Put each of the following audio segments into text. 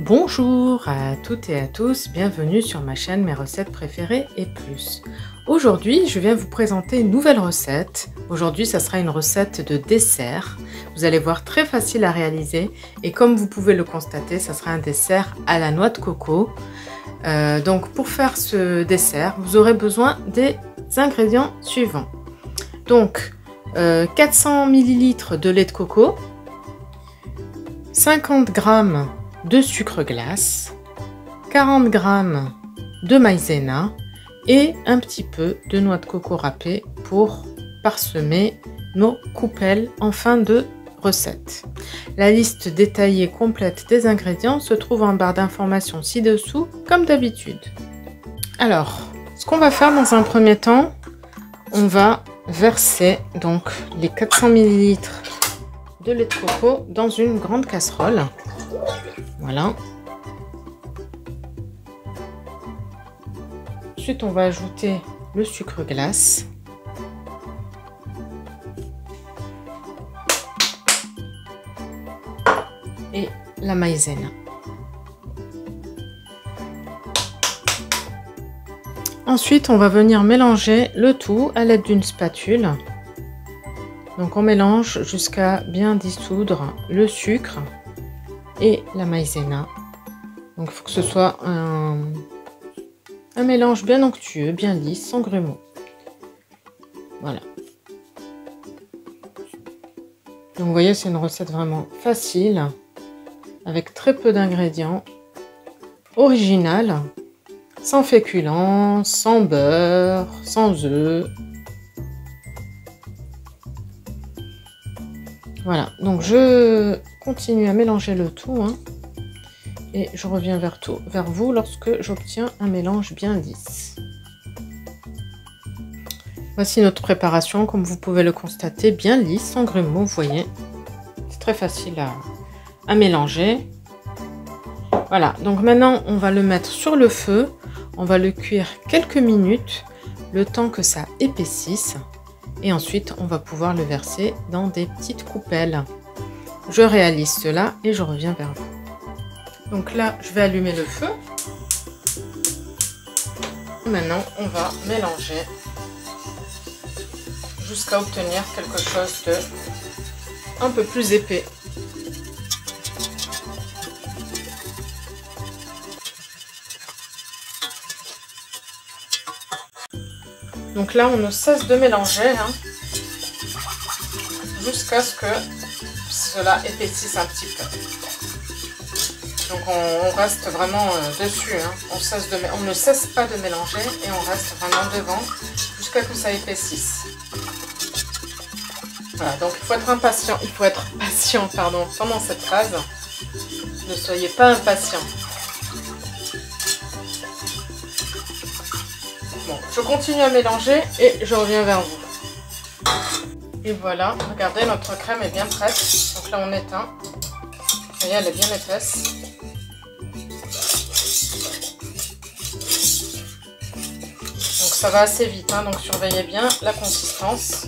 Bonjour à toutes et à tous, bienvenue sur ma chaîne Mes recettes préférées et plus. Aujourd'hui, je viens vous présenter une nouvelle recette. Aujourd'hui, ça sera une recette de dessert. Vous allez voir, très facile à réaliser et comme vous pouvez le constater, ça sera un dessert à la noix de coco. Donc pour faire ce dessert, vous aurez besoin des ingrédients suivants. Donc 400 ml de lait de coco, 50 g de sucre glace, 40 g de maïzena et un petit peu de noix de coco râpée pour parsemer nos coupelles en fin de recette. La liste détaillée complète des ingrédients se trouve en barre d'informations ci-dessous comme d'habitude. Alors, ce qu'on va faire dans un premier temps, on va verser donc les 400 ml de lait de coco dans une grande casserole. Voilà. Ensuite, on va ajouter le sucre glace. Et la maïzena. Ensuite, on va venir mélanger le tout à l'aide d'une spatule. Donc, on mélange jusqu'à bien dissoudre le sucre et la maïzena. Donc il faut que ce soit un mélange bien onctueux, bien lisse, sans grumeaux. Voilà. Donc vous voyez, c'est une recette vraiment facile, avec très peu d'ingrédients, originale, sans féculents, sans beurre, sans œufs. Voilà, donc je continue à mélanger le tout et je reviens vers vous lorsque j'obtiens un mélange bien lisse. Voici notre préparation, comme vous pouvez le constater, bien lisse, sans grumeaux, vous voyez. C'est très facile à mélanger. Voilà, donc maintenant on va le mettre sur le feu, on va le cuire quelques minutes, le temps que ça épaississe. Et ensuite, on va pouvoir le verser dans des petites coupelles. Je réalise cela et je reviens vers vous. Donc là, je vais allumer le feu. Maintenant, on va mélanger jusqu'à obtenir quelque chose de un peu plus épais. Donc là, on ne cesse de mélanger jusqu'à ce que cela épaississe un petit peu. Donc on reste vraiment dessus. On ne cesse pas de mélanger et on reste vraiment devant jusqu'à ce que ça épaississe. Voilà, donc il faut être impatient. Il faut être patient, pardon, pendant cette phase. Ne soyez pas impatient. Bon, je continue à mélanger et je reviens vers vous. Et voilà, regardez, notre crème est bien prête. Donc là, on éteint. Vous voyez, elle est bien épaisse. Donc ça va assez vite, donc surveillez bien la consistance.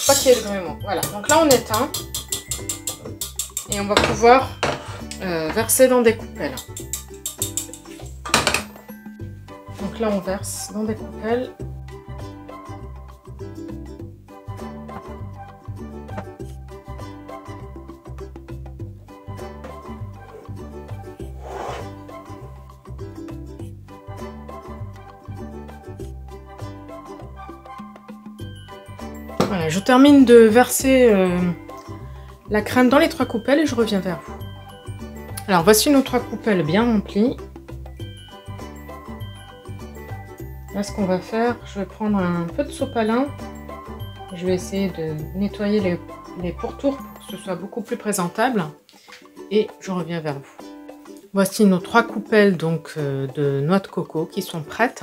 Pas qu'il y ait de grumeaux. Voilà, donc là, on éteint. Et on va pouvoir verser dans des coupelles. Donc là, on verse dans des coupelles. Voilà, je termine de verser la crème dans les 3 coupelles et je reviens vers vous. Alors, voici nos 3 coupelles bien remplies. Là, ce qu'on va faire, je vais prendre un peu de sopalin. Je vais essayer de nettoyer les pourtours pour que ce soit beaucoup plus présentable. Et je reviens vers vous. Voici nos 3 coupelles donc, de noix de coco qui sont prêtes.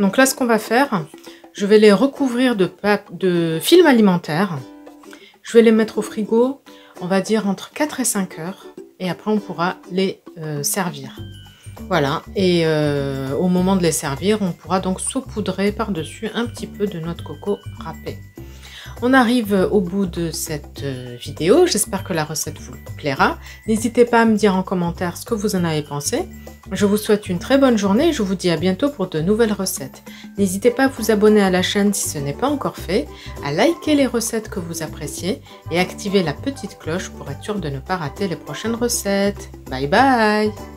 Donc là, ce qu'on va faire, je vais les recouvrir de film alimentaire. Je vais les mettre au frigo, on va dire entre 4 et 5 heures. Et après, on pourra les servir. Voilà, et au moment de les servir, on pourra donc saupoudrer par-dessus un petit peu de noix de coco râpée. On arrive au bout de cette vidéo. J'espère que la recette vous plaira. N'hésitez pas à me dire en commentaire ce que vous en avez pensé. Je vous souhaite une très bonne journée et je vous dis à bientôt pour de nouvelles recettes. N'hésitez pas à vous abonner à la chaîne si ce n'est pas encore fait, à liker les recettes que vous appréciez et activer la petite cloche pour être sûr de ne pas rater les prochaines recettes. Bye bye!